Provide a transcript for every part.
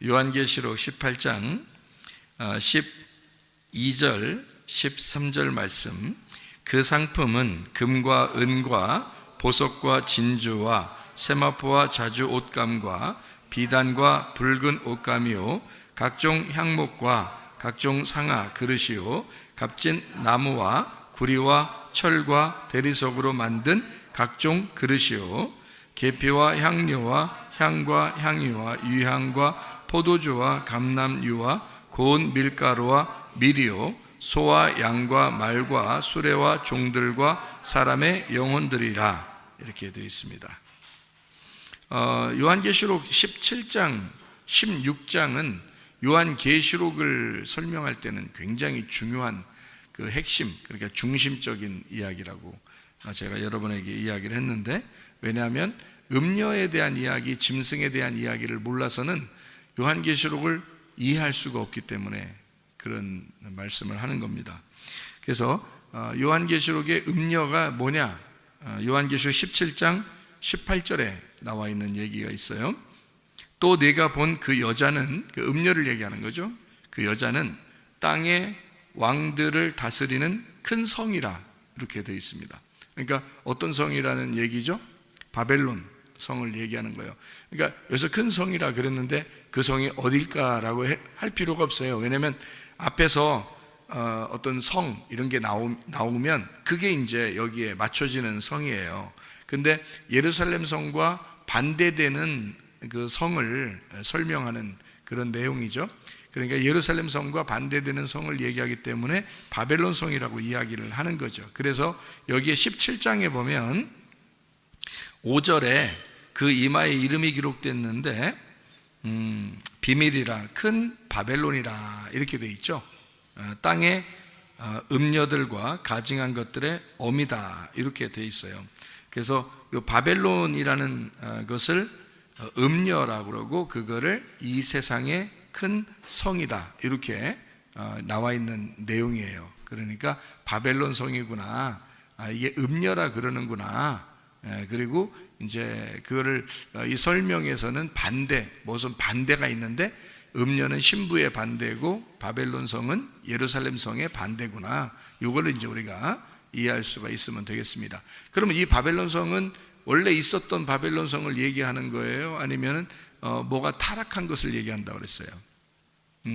요한계시록 18장 12절 13절 말씀. 그 상품은 금과 은과 보석과 진주와 세마포와 자주 옷감과 비단과 붉은 옷감이요 각종 향목과 각종 상아 그릇이요 값진 나무와 구리와 철과 대리석으로 만든 각종 그릇이요 계피와 향료와 향과 향유와 유향과 포도주와 감람유와 고운 밀가루와 밀이요 소와 양과 말과 수레와 종들과 사람의 영혼들이라. 이렇게 되어 있습니다. 요한계시록 17장 16장은 요한계시록을 설명할 때는 굉장히 중요한 그 핵심, 그러니까 중심적인 이야기라고 제가 여러분에게 이야기를 했는데, 왜냐하면 음녀에 대한 이야기, 짐승에 대한 이야기를 몰라서는 요한계시록을 이해할 수가 없기 때문에 그런 말씀을 하는 겁니다. 그래서 요한계시록의 음녀가 뭐냐? 요한계시록 17장 18절에 나와 있는 얘기가 있어요. 또 내가 본 그 여자는, 그 음녀를 얘기하는 거죠. 그 여자는 땅의 왕들을 다스리는 큰 성이라, 이렇게 되어 있습니다. 그러니까 어떤 성이라는 얘기죠? 바벨론 성을 얘기하는 거예요. 그러니까 여기서 큰 성이라 그랬는데 그 성이 어딜까라고 할 필요가 없어요. 왜냐하면 앞에서 어떤 성 이런 게 나오면 그게 이제 여기에 맞춰지는 성이에요. 근데 예루살렘 성과 반대되는 그 성을 설명하는 그런 내용이죠. 그러니까 예루살렘 성과 반대되는 성을 얘기하기 때문에 바벨론 성이라고 이야기를 하는 거죠. 그래서 여기에 17장에 보면 5절에 그 이마에 이름이 기록됐는데 비밀이라 큰 바벨론이라 이렇게 돼 있죠. 땅의 음녀들과 가증한 것들의 어미다 이렇게 돼 있어요. 그래서 이 바벨론이라는 것을 음녀라고 그러고 그거를 이 세상의 큰 성이다 이렇게 나와 있는 내용이에요. 그러니까 바벨론 성이구나, 이게 음녀라 그러는구나. 그리고 이제 그거를 이 설명에서는 무슨 반대가 있는데 음녀는 신부의 반대고 바벨론 성은 예루살렘 성의 반대구나. 이걸 이제 우리가 이해할 수가 있으면 되겠습니다. 그러면 이 바벨론 성은 원래 있었던 바벨론 성을 얘기하는 거예요? 아니면 뭐가 타락한 것을 얘기한다고 그랬어요?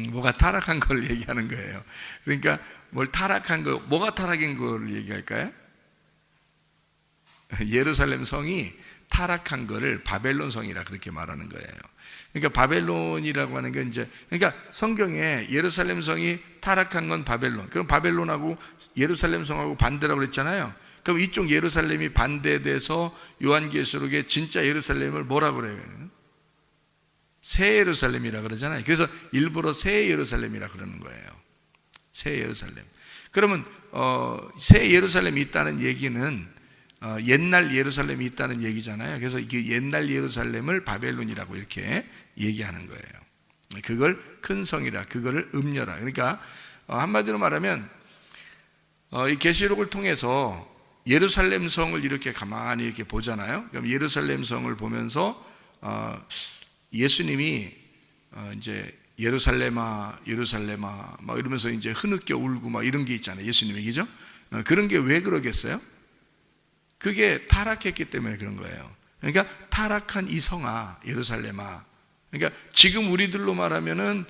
뭐가 타락한 걸 얘기하는 거예요. 그러니까 뭐가 타락인 걸 얘기할까요? 예루살렘 성이 타락한 거를 바벨론 성이라 그렇게 말하는 거예요. 그러니까 바벨론이라고 하는 게 이제, 그러니까 성경에 예루살렘 성이 타락한 건 바벨론. 그럼 바벨론하고 예루살렘 성하고 반대라고 그랬잖아요. 그럼 이쪽 예루살렘이 반대돼서 요한계시록에 진짜 예루살렘을 뭐라고 그래요? 새 예루살렘이라 그러잖아요. 그래서 일부러 새 예루살렘이라 그러는 거예요. 새 예루살렘. 그러면 새 예루살렘이 있다는 얘기는 옛날 예루살렘이 있다는 얘기잖아요. 그래서 이게 옛날 예루살렘을 바벨론이라고 이렇게 얘기하는 거예요. 그걸 큰 성이라, 그거를 음녀라. 그러니까 한마디로 말하면 이 계시록을 통해서 예루살렘 성을 이렇게 가만히 이렇게 보잖아요. 그럼 예루살렘 성을 보면서 예수님이 이제 예루살렘아 예루살렘아 막 이러면서 이제 흐느껴 울고 막 이런 게 있잖아요. 예수님 얘기죠. 그런 게 왜 그러겠어요? 그게 타락했기 때문에 그런 거예요. 그러니까 타락한 이 성아 예루살렘아. 그러니까 지금 우리들로 말하면은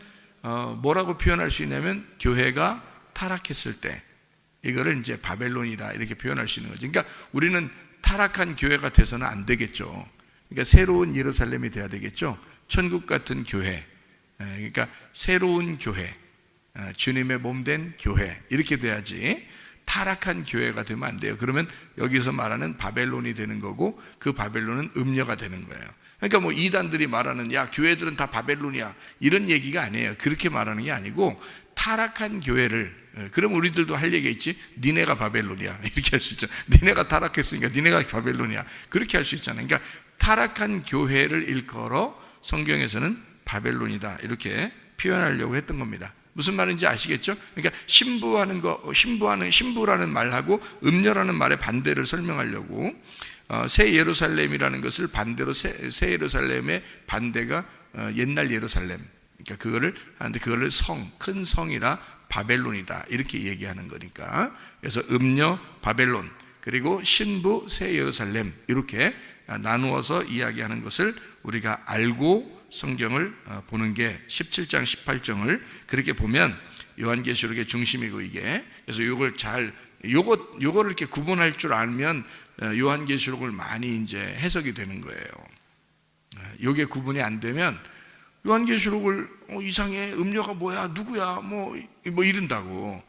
뭐라고 표현할 수 있냐면 교회가 타락했을 때 이거를 이제 바벨론이다 이렇게 표현할 수 있는 거죠. 그러니까 우리는 타락한 교회가 돼서는 안 되겠죠. 그러니까 새로운 예루살렘이 돼야 되겠죠. 천국 같은 교회. 그러니까 새로운 교회, 주님의 몸 된 교회 이렇게 돼야지. 타락한 교회가 되면 안 돼요. 그러면 여기서 말하는 바벨론이 되는 거고 그 바벨론은 음녀가 되는 거예요. 그러니까 뭐 이단들이 말하는 야 교회들은 다 바벨론이야 이런 얘기가 아니에요. 그렇게 말하는 게 아니고 타락한 교회를, 그럼 우리들도 할 얘기가 있지. 니네가 바벨론이야 이렇게 할 수 있죠. 니네가 타락했으니까 니네가 바벨론이야 그렇게 할 수 있잖아요. 그러니까 타락한 교회를 일컬어 성경에서는 바벨론이다 이렇게 표현하려고 했던 겁니다. 무슨 말인지 아시겠죠? 그러니까 신부라는 말하고 음녀라는 말의 반대를 설명하려고 새 예루살렘이라는 것을 반대로 새 예루살렘의 반대가 옛날 예루살렘, 그러니까 그거를 하는데 그거를 큰 성이다, 바벨론이다 이렇게 얘기하는 거니까. 그래서 음녀 바벨론, 그리고 신부 새 예루살렘, 이렇게 나누어서 이야기하는 것을 우리가 알고 성경을 보는 게 17장 18장을 그렇게 보면 요한계시록의 중심이고, 이게 그래서 요거를 이렇게 구분할 줄 알면 요한계시록을 많이 이제 해석이 되는 거예요. 요게 구분이 안 되면 요한계시록을 이상해, 음녀가 뭐야, 누구야, 뭐 이런다고,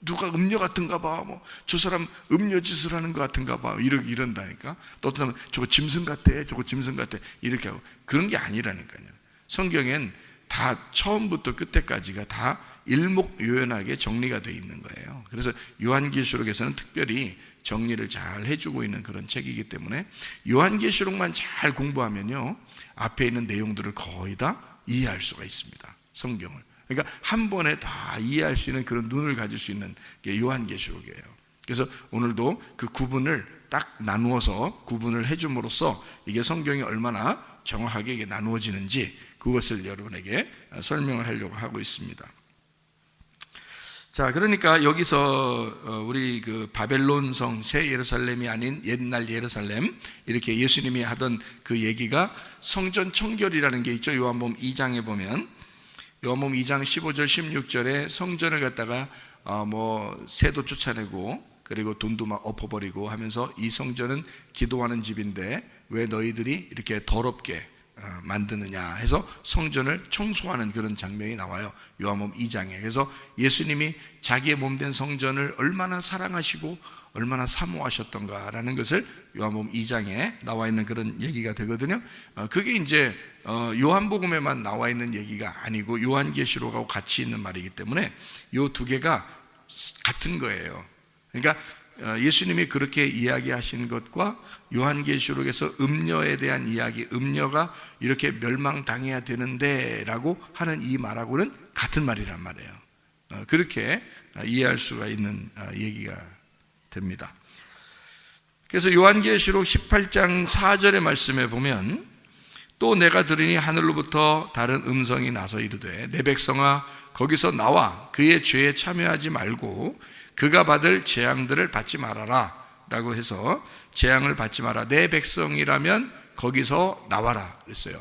누가 음녀 같은가 봐, 저 사람 음녀 짓을 하는 것 같은가 봐, 이런다니까. 또 어떤 사람은 저거 짐승 같아, 저거 짐승 같아, 이렇게 하고. 그런 게 아니라니까요. 성경엔 다 처음부터 끝에까지가 다 일목요연하게 정리가 되어 있는 거예요. 그래서 요한계시록에서는 특별히 정리를 잘 해주고 있는 그런 책이기 때문에 요한계시록만 잘 공부하면요, 앞에 있는 내용들을 거의 다 이해할 수가 있습니다, 성경을. 그러니까 한 번에 다 이해할 수 있는 그런 눈을 가질 수 있는 게 요한계시록이에요. 그래서 오늘도 그 구분을 딱 나누어서 구분을 해줌으로써 이게 성경이 얼마나 정확하게 이게 나누어지는지 그것을 여러분에게 설명을 하려고 하고 있습니다. 자, 그러니까 여기서 우리 그 바벨론 성, 새 예루살렘이 아닌 옛날 예루살렘, 이렇게 예수님이 하던 그 얘기가 성전 청결이라는 게 있죠. 요한복음 2장에 보면, 요한복음 2장 15절 16절에 성전을 갖다가 새도 쫓아내고 그리고 돈도 막 엎어버리고 하면서, 이 성전은 기도하는 집인데 왜 너희들이 이렇게 더럽게 만드느냐 해서 성전을 청소하는 그런 장면이 나와요, 요한복음 2장에. 그래서 예수님이 자기의 몸된 성전을 얼마나 사랑하시고 얼마나 사모하셨던가라는 것을 요한복음 2장에 나와 있는 그런 얘기가 되거든요. 그게 이제 요한복음에만 나와 있는 얘기가 아니고 요한계시록하고 같이 있는 말이기 때문에 요 두 개가 같은 거예요. 그러니까 예수님이 그렇게 이야기하신 것과 요한계시록에서 음녀에 대한 이야기, 음녀가 이렇게 멸망당해야 되는데 라고 하는 이 말하고는 같은 말이란 말이에요. 그렇게 이해할 수가 있는 얘기가 됩니다. 그래서 요한계시록 18장 4절의 말씀에 보면, 또 내가 들으니 하늘로부터 다른 음성이 나서 이르되 내 백성아 거기서 나와 그의 죄에 참여하지 말고 그가 받을 재앙들을 받지 말아라 라고 해서, 재앙을 받지 마라, 내 백성이라면 거기서 나와라 그랬어요.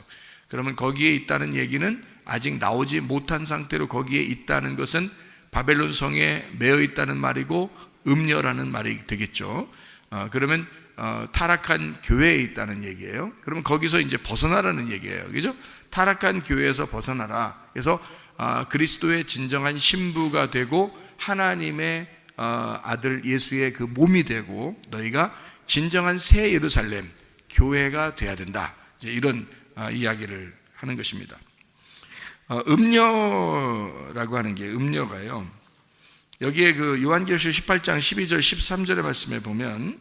그러면 거기에 있다는 얘기는 아직 나오지 못한 상태로 거기에 있다는 것은 바벨론 성에 매여 있다는 말이고 음녀라는 말이 되겠죠. 그러면 타락한 교회에 있다는 얘기예요. 그러면 거기서 이제 벗어나라는 얘기예요, 그죠? 타락한 교회에서 벗어나라. 그래서 그리스도의 진정한 신부가 되고 하나님의 아들 예수의 그 몸이 되고 너희가 진정한 새 예루살렘 교회가 돼야 된다, 이제 이런 이야기를 하는 것입니다. 음녀라고 하는 게, 음녀가요, 여기에 그 요한계시록 18장 12절 13절의 말씀에 보면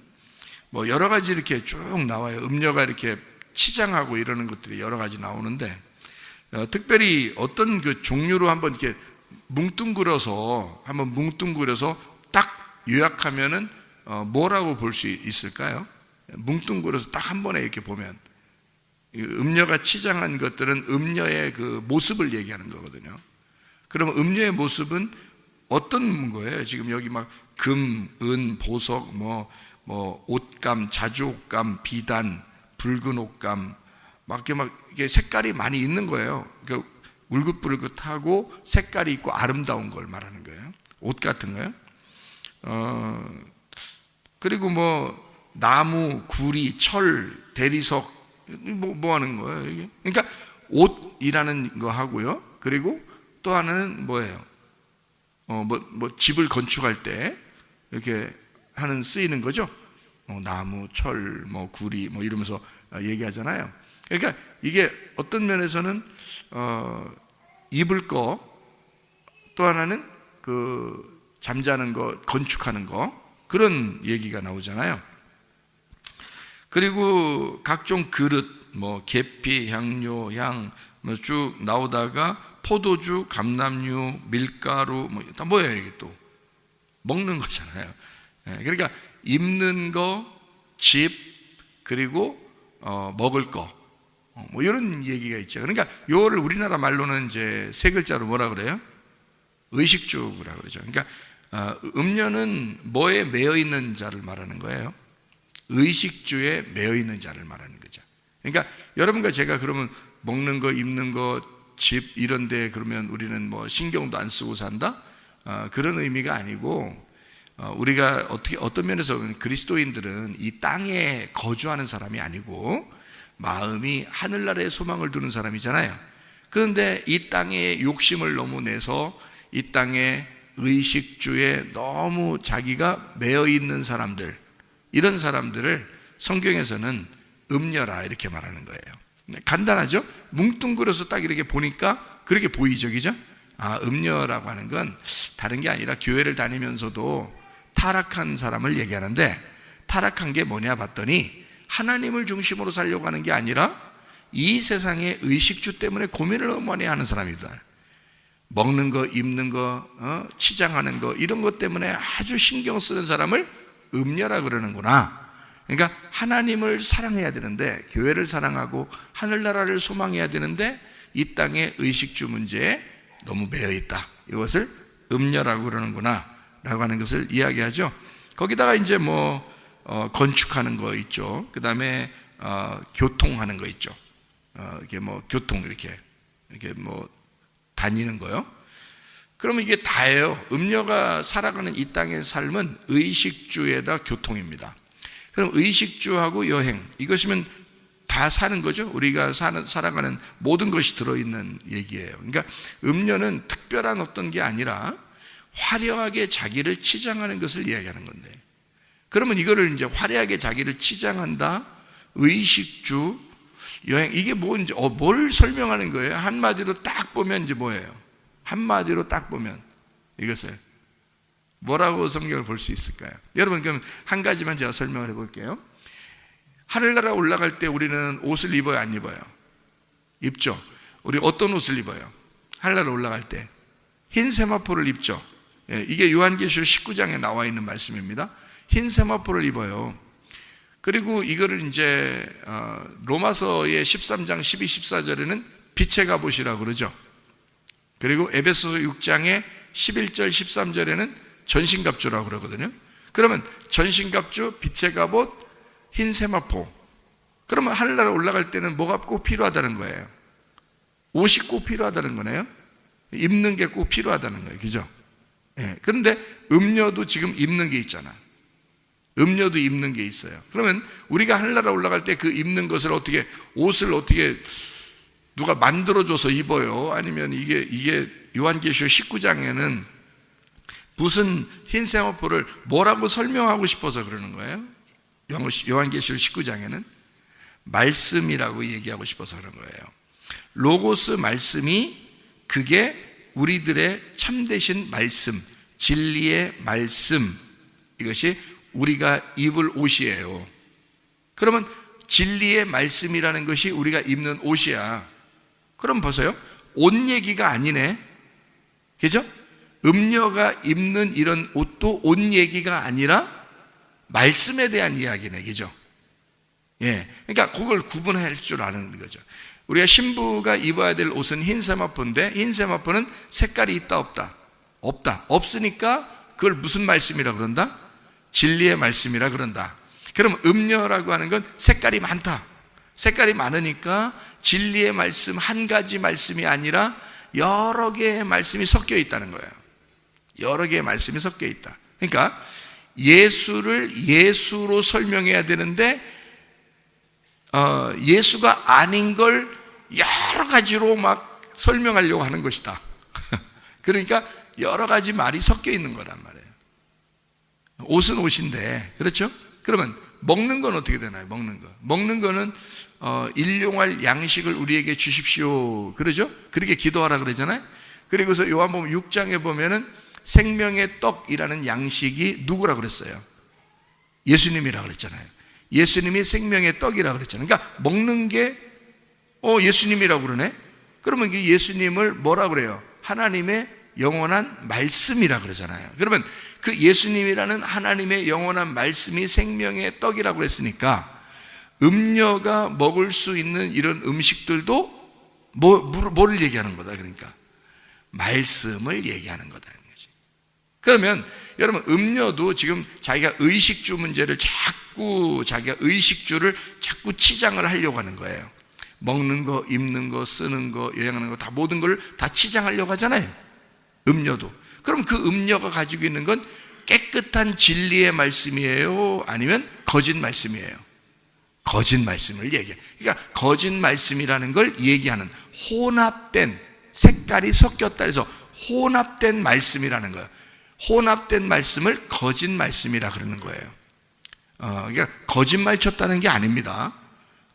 여러 가지 이렇게 쭉 나와요. 음녀가 이렇게 치장하고 이러는 것들이 여러 가지 나오는데, 특별히 어떤 그 종류로 한번 이렇게 뭉뚱그려서 딱 요약하면은 뭐라고 볼 수 있을까요? 뭉뚱그려서 딱 한 번에 이렇게 보면, 음녀가 치장한 것들은 음녀의 그 모습을 얘기하는 거거든요. 그러면 음녀의 모습은 어떤 거예요? 지금 여기 막 금, 은, 보석, 옷감, 자주옷감, 비단, 붉은 옷감, 막 이렇게 색깔이 많이 있는 거예요. 그러니까 울긋불긋하고 색깔이 있고 아름다운 걸 말하는 거예요. 옷 같은 거예요. 그리고 나무, 구리, 철, 대리석, 뭐 하는 거예요, 이게? 그러니까 옷이라는 거 하고요. 그리고 또 하나는 뭐예요? 집을 건축할 때 이렇게 쓰이는 거죠. 나무, 철, 구리, 이러면서 얘기하잖아요. 그러니까 이게 어떤 면에서는 입을 거, 또 하나는 그 잠자는 거, 건축하는 거, 그런 얘기가 나오잖아요. 그리고 각종 그릇, 계피, 향료, 향, 쭉 나오다가 포도주, 감람류, 밀가루, 다 뭐예요, 이게 또? 먹는 거잖아요. 그러니까 입는 거, 집, 그리고 먹을 거, 뭐 이런 얘기가 있죠. 그러니까 요거를 우리나라 말로는 이제 세 글자로 뭐라 그래요? 의식주라고 그러죠. 그러니까 음료는 뭐에 매여 있는 자를 말하는 거예요? 의식주에 매여 있는 자를 말하는 거죠. 그러니까 여러분과 제가 그러면 먹는 거, 입는 거, 집 이런 데 그러면 우리는 뭐 신경도 안 쓰고 산다? 그런 의미가 아니고, 우리가 어떤 면에서 그리스도인들은 이 땅에 거주하는 사람이 아니고 마음이 하늘나라에 소망을 두는 사람이잖아요. 그런데 이 땅에 욕심을 너무 내서 이 땅에 의식주에 너무 자기가 매여 있는 사람들, 이런 사람들을 성경에서는 음녀라 이렇게 말하는 거예요. 간단하죠? 뭉뚱그려서 딱 이렇게 보니까 그렇게 보이죠, 그죠? 음녀라고 하는 건 다른 게 아니라 교회를 다니면서도 타락한 사람을 얘기하는데, 타락한 게 뭐냐 봤더니 하나님을 중심으로 살려고 하는 게 아니라 이 세상의 의식주 때문에 고민을 너무 많이 하는 사람이다. 먹는 거, 입는 거, 치장하는 거 이런 것 때문에 아주 신경 쓰는 사람을 음녀라 그러는구나. 그러니까 하나님을 사랑해야 되는데, 교회를 사랑하고 하늘나라를 소망해야 되는데 이 땅의 의식주 문제에 너무 매여 있다. 이것을 음녀라고 그러는구나 라고 하는 것을 이야기하죠. 거기다가 이제 뭐 건축하는 거 있죠. 그 다음에 교통하는 거 있죠. 이게 뭐 교통 이렇게 뭐 다니는 거요. 그러면 이게 다예요. 음녀가 살아가는 이 땅의 삶은 의식주에다 교통입니다. 그럼 의식주하고 여행, 이것이면 다 사는 거죠. 우리가 살아가는 모든 것이 들어있는 얘기예요. 그러니까 음녀는 특별한 어떤 게 아니라 화려하게 자기를 치장하는 것을 이야기하는 건데, 그러면 이거를 이제 화려하게 자기를 치장한다, 의식주, 여행, 이게 뭔지, 뭘 설명하는 거예요? 한마디로 딱 보면 이제 뭐예요? 한마디로 딱 보면 이것을 뭐라고 성경을 볼 수 있을까요? 여러분, 그럼 한 가지만 제가 설명을 해볼게요. 하늘나라 올라갈 때 우리는 옷을 입어요, 안 입어요? 입죠. 우리 어떤 옷을 입어요? 하늘나라 올라갈 때 흰 세마포를 입죠. 이게 요한계시록 19장에 나와 있는 말씀입니다. 흰 세마포를 입어요. 그리고 이거를 이제 로마서의 13장 12, 14절에는 빛의 갑옷이라고 그러죠. 그리고 에베소서 6장의 11절 13절에는 전신갑주라고 그러거든요. 그러면 전신갑주, 빛의 갑옷, 흰 세마포. 그러면 하늘나라 올라갈 때는 뭐가 꼭 필요하다는 거예요? 옷이 꼭 필요하다는 거네요. 입는 게 꼭 필요하다는 거예요. 그죠? 예. 그런데 음료도 지금 입는 게 있잖아. 음료도 입는 게 있어요. 그러면 우리가 하늘나라 올라갈 때 그 입는 것을 어떻게, 옷을 어떻게 누가 만들어줘서 입어요? 아니면 이게 요한계시록 19장에는 무슨 흰 세마포를 뭐라고 설명하고 싶어서 그러는 거예요? 요한계시록 19장에는 말씀이라고 얘기하고 싶어서 그런 거예요. 로고스 말씀이, 그게 우리들의 참되신 말씀, 진리의 말씀, 이것이 우리가 입을 옷이에요. 그러면 진리의 말씀이라는 것이 우리가 입는 옷이야. 그럼 보세요. 옷 얘기가 아니네. 그죠? 음녀가 입는 이런 옷도 옷 얘기가 아니라 말씀에 대한 이야기네. 그죠? 예. 그러니까 그걸 구분할 줄 아는 거죠. 우리가 신부가 입어야 될 옷은 흰 세마포인데, 흰 세마포는 색깔이 있다 없다? 없다. 없으니까 그걸 무슨 말씀이라 그런다? 진리의 말씀이라 그런다. 그럼 음녀라고 하는 건 색깔이 많다. 색깔이 많으니까 진리의 말씀, 한 가지 말씀이 아니라 여러 개의 말씀이 섞여 있다는 거예요. 여러 개의 말씀이 섞여 있다. 그러니까 예수를 예수로 설명해야 되는데 예수가 아닌 걸 여러 가지로 막 설명하려고 하는 것이다. 그러니까 여러 가지 말이 섞여 있는 거란 말이에요. 옷은 옷인데, 그렇죠? 그러면 먹는 건 어떻게 되나요? 먹는 거는 일용할 양식을 우리에게 주십시오, 그러죠? 그렇게 기도하라 그러잖아요. 그리고서 요한복음 6장에 보면은 생명의 떡이라는 양식이 누구라 그랬어요? 예수님이라 그랬잖아요. 예수님이 생명의 떡이라 그랬잖아요. 그러니까 먹는 게 예수님이라고 그러네. 그러면 예수님을 뭐라 그래요? 하나님의 영원한 말씀이라 그러잖아요. 그러면 그 예수님이라는 하나님의 영원한 말씀이 생명의 떡이라고 그랬으니까 음녀가 먹을 수 있는 이런 음식들도 뭐를 얘기하는 거다. 그러니까 말씀을 얘기하는 거다. 그러면 여러분, 음녀도 지금 자기가 의식주 문제를 자기가 의식주를 자꾸 치장을 하려고 하는 거예요. 먹는 거, 입는 거, 쓰는 거, 여행하는 거, 다 모든 걸 다 치장하려고 하잖아요. 음녀도. 그럼 그 음녀가 가지고 있는 건 깨끗한 진리의 말씀이에요? 아니면 거짓 말씀이에요? 거짓 말씀을 얘기해. 그러니까 거짓 말씀이라는 걸 얘기하는, 혼합된, 색깔이 섞였다 해서 혼합된 말씀이라는 거예요. 혼합된 말씀을 거짓 말씀이라 그러는 거예요. 그러니까 거짓말 쳤다는 게 아닙니다.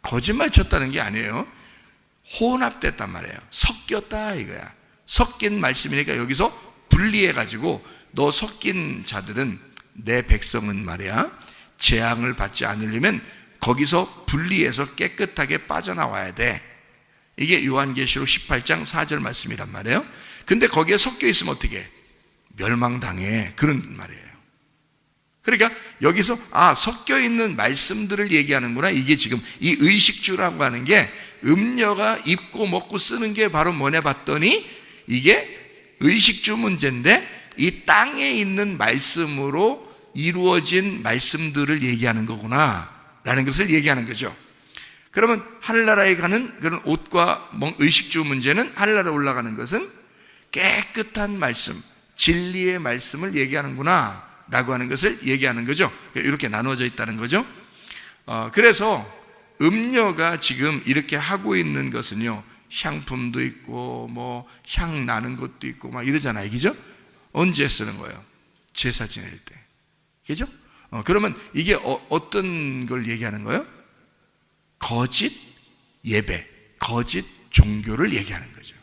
거짓말 쳤다는 게 아니에요. 혼합됐단 말이에요. 섞였다 이거야. 섞인 말씀이니까 여기서 분리해가지고, 너 섞인 자들은, 내 백성은 말이야, 재앙을 받지 않으려면 거기서 분리해서 깨끗하게 빠져나와야 돼. 이게 요한계시록 18장 4절 말씀이란 말이에요. 근데 거기에 섞여 있으면 어떻게 해? 멸망당해. 그런 말이에요. 그러니까 여기서 섞여 있는 말씀들을 얘기하는구나. 이게 지금 이 의식주라고 하는 게, 음녀가 입고 먹고 쓰는 게 바로 뭐냐 봤더니 이게 의식주 문제인데, 이 땅에 있는 말씀으로 이루어진 말씀들을 얘기하는 거구나 라는 것을 얘기하는 거죠. 그러면 하늘나라에 가는 그런 옷과 의식주 문제는, 하늘나라에 올라가는 것은 깨끗한 말씀, 진리의 말씀을 얘기하는구나 라고 하는 것을 얘기하는 거죠. 이렇게 나누어져 있다는 거죠. 그래서 음녀가 지금 이렇게 하고 있는 것은요, 향품도 있고 향 나는 것도 있고 막 이러잖아요. 그죠? 언제 쓰는 거예요? 제사 지낼 때. 그죠? 그러면 이게 어떤 걸 얘기하는 거예요? 거짓 예배, 거짓 종교를 얘기하는 거죠.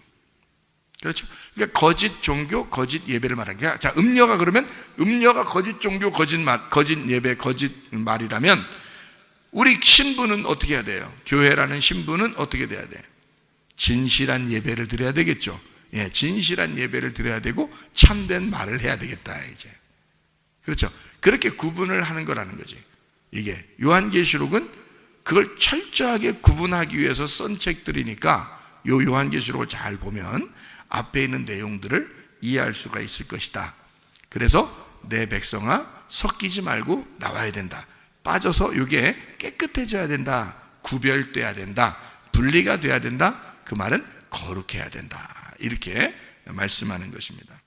그렇죠? 그러니까 거짓 종교, 거짓 예배를 말하는 거야. 자, 음녀가 그러면, 음녀가 거짓 종교, 거짓 예배, 거짓 말이라면, 우리 신부는 어떻게 해야 돼요? 교회라는 신부는 어떻게 돼야 돼요? 진실한 예배를 드려야 되겠죠. 예, 진실한 예배를 드려야 되고 참된 말을 해야 되겠다 이제. 그렇죠? 그렇게 구분을 하는 거라는 거지. 이게 요한계시록은 그걸 철저하게 구분하기 위해서 쓴 책들이니까, 요 요한계시록을 잘 보면 앞에 있는 내용들을 이해할 수가 있을 것이다. 그래서 내 백성아, 섞이지 말고 나와야 된다. 빠져서 이게 깨끗해져야 된다. 구별돼야 된다. 분리가 돼야 된다. 그 말은 거룩해야 된다. 이렇게 말씀하는 것입니다.